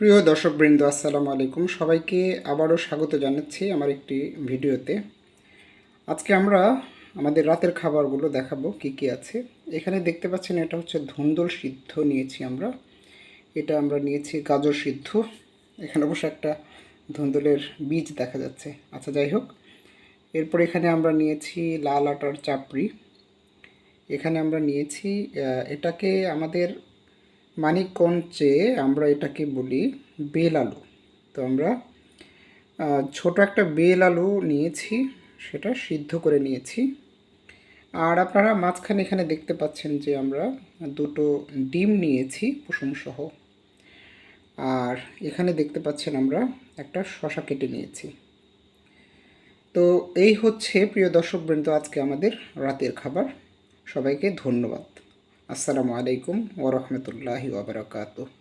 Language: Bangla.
প্রিয় দর্শকবৃন্দ, আসসালামু আলাইকুম। সবাইকে আবারও স্বাগত জানাচ্ছি আমার একটি ভিডিওতে। আজকে আমরা আমাদের রাতের খাবারগুলো দেখাবো কি কি আছে। এখানে দেখতে পাচ্ছেন, এটা হচ্ছে ধুন্দুল সিদ্ধ নিয়েছি আমরা। এটা আমরা নিয়েছি গাজর সিদ্ধ। এখানে অবশ্য একটা ধুন্দুলের বীজ দেখা যাচ্ছে। আচ্ছা, যাই হোক। এরপর এখানে আমরা নিয়েছি লাল আটার চাপড়ি। এখানে আমরা নিয়েছি এটাকে আমাদের মানিকগঞ্জে আমরা এটাকে বলি বেল আলু। তো আমরা ছোট একটা বেল আলু নিয়েছি, সেটা সিদ্ধ করে নিয়েছি। আর আপনারা মাঝখানে এখানে দেখতে পাচ্ছেন যে আমরা দুটো ডিম নিয়েছি কুসুম সহ। আর এখানে দেখতে পাচ্ছেন আমরা একটা শসা কেটে নিয়েছি। তো এই হচ্ছে প্রিয় দর্শকবৃন্দ আজকে আমাদের রাতের খাবার। সবাইকে ধন্যবাদ। আসসালামু আলাইকুম ওয়া রাহমাতুল্লাহি ওয়া বারাকাতুহু।